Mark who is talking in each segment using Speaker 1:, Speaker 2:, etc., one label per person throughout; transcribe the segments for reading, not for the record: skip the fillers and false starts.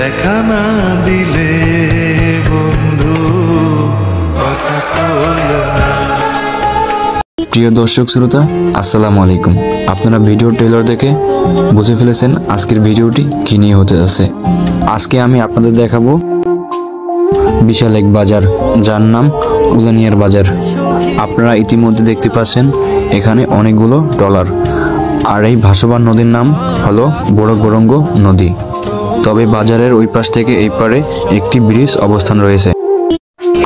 Speaker 1: দেখা না দিলে বন্ধু কথা কইও না।
Speaker 2: প্রিয় দর্শক শ্রোতা, আসসালামু আলাইকুম। আপনারা ভিডিও ট্রেলার দেখে বুঝে ফেলেছেন আজকের ভিডিওটি কি নিয়ে হতে যাচ্ছে। আজকে আমি আপনাদের দেখাবো বিশাল এক বাজার, যার নাম উলানিয়ার বাজার। আপনারা ইতিমধ্যে দেখতে পাচ্ছেন এখানে অনেকগুলো ট্রলার, আর এই ভাসমান নদীর নাম হলো বড় গরঙ্গ নদী। তবে বাজারের ওই পাশ থেকে এই পারে একটি ব্রিজ অবস্থান রয়েছে।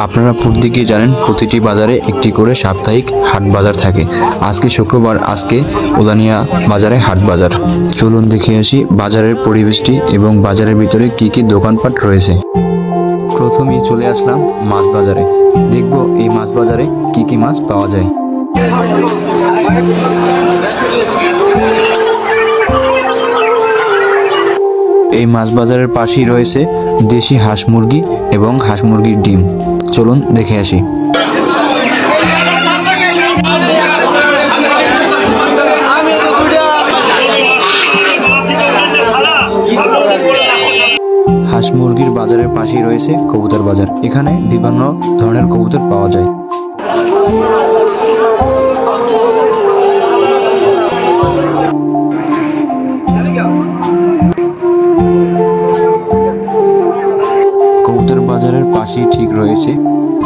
Speaker 2: আপনারা প্রত্যেকে জানেন প্রতিটি বাজারে একটি করে সাপ্তাহিক হাট বাজার থাকে। আজকে শুক্রবার, আজকে উলানিয়া বাজারে হাট বাজার। চলুন দেখে আসি বাজারের পরিবেশটি এবং বাজারের ভিতরে কি কি দোকানপাট রয়েছে। প্রথমেই চলে আসলাম মাছ বাজারে। দেখব এই মাছ বাজারে কি কি মাছ পাওয়া যায়। এই মাছ বাজারের পাশেই রয়েছে দেশি হাঁস মুরগি এবং হাঁস মুরগির ডিম। চলুন দেখে আসি। হাঁস মুরগির বাজারের পাশেই রয়েছে কবুতর বাজার। এখানে বিভিন্ন ধরনের কবুতর পাওয়া যায়। কবুতর বাজারের পাশেই ঠিক রয়েছে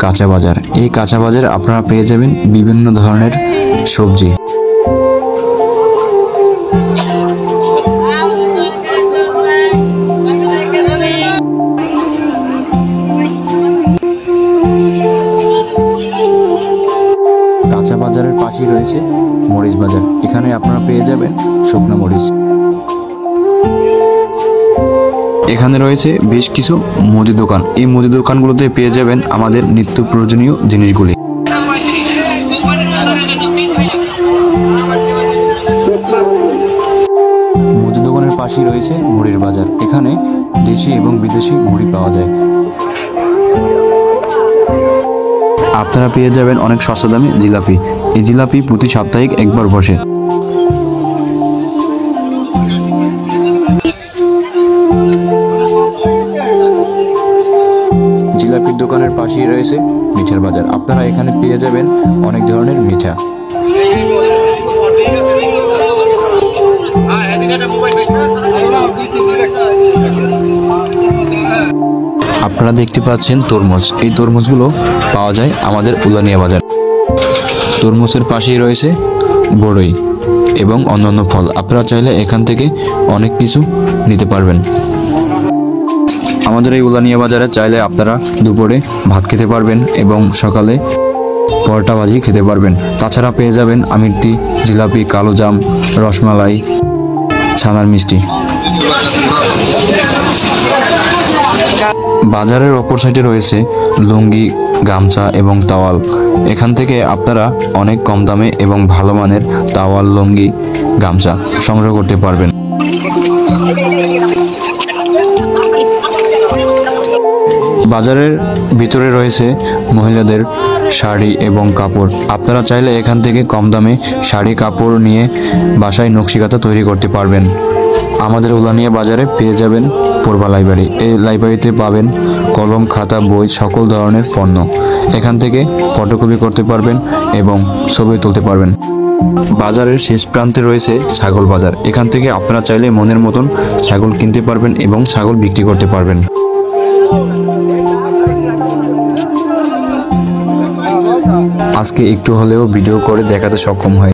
Speaker 2: কাঁচা বাজার। এই কাঁচা বাজারে আপনারা পেয়ে যাবেন বিভিন্ন ধরনের সবজি। কাঁচা বাজারের পাশেই রয়েছে মরিচ বাজার। এখানে আপনারা পেয়ে যাবেন শুকনো মরিচ। এখানে রয়েছে বেশ কিছু মুদি দোকান। এই মুদি দোকানগুলোতে পেয়ে যাবেন আমাদের নিত্য প্রয়োজনীয় জিনিসগুলি। মুদি দোকানের পাশেই রয়েছে মুড়ির বাজার। এখানে দেশি এবং বিদেশি মুড়ি পাওয়া যায়। আপনারা পেয়ে যাবেন অনেক সস্তা দামে জিলাপি। এই জিলাপি প্রতি সাপ্তাহিক একবার বসে। জিলাপির দোকানের পাশেই রয়েছে মিঠার বাজার। আপনারা এখানে পেয়ে যাবেন অনেক ধরনের মিঠা। আপনারা দেখতে পাচ্ছেন তরমুজ। এই তরমুজগুলো পাওয়া যায় আমাদের উলানিয়া বাজার। তরমুজের পাশেই রয়েছে বড়ই এবং অন্যান্য ফল। আপনারা চাইলে এখান থেকে অনেক কিছু নিতে পারবেন। আমাদের এই উলানিয়া বাজারে চাইলে আপনারা দুপুরে ভাত খেতে পারবেন এবং সকালে পরোটা ভাজি খেতে পারবেন। তাছাড়া পেয়ে যাবেন আমিরটি, জিলাপি, কালোজাম, রসমালাই, ছানার মিষ্টি। বাজারের অপর সাইডে রয়েছে লুঙ্গি, গামছা এবং তাওয়াল। এখান থেকে আপনারা অনেক কম দামে এবং ভালো মানের তাওয়াল, লুঙ্গি, গামছা সংগ্রহ করতে পারবেন। বাজারের ভিতরে রয়েছে মহিলাদের শাড়ি এবং কাপড়। আপনারা চাইলে এখান থেকে কম দামে শাড়ি, কাপড় নিয়ে বাসায় নকশিকাঁথা তৈরি করতে পারবেন। আমাদের উলানিয়া বাজারে পেয়ে যাবেন পূর্বা লাইব্রেরি। এই লাইব্রেরিতে পাবেন কলম, খাতা, বই, সকল ধরনের পণ্য। এখান থেকে ফটোকপি করতে পারবেন এবং ছবি তুলতে পারবেন। বাজারের শেষ প্রান্তে রয়েছে ছাগল বাজার। এখান থেকে আপনারা চাইলে মনের মতন ছাগল কিনতে পারবেন এবং ছাগল বিক্রি করতে পারবেন। আজকে একটু হলেও ভিডিও করে দেখাতে সক্ষম হয়।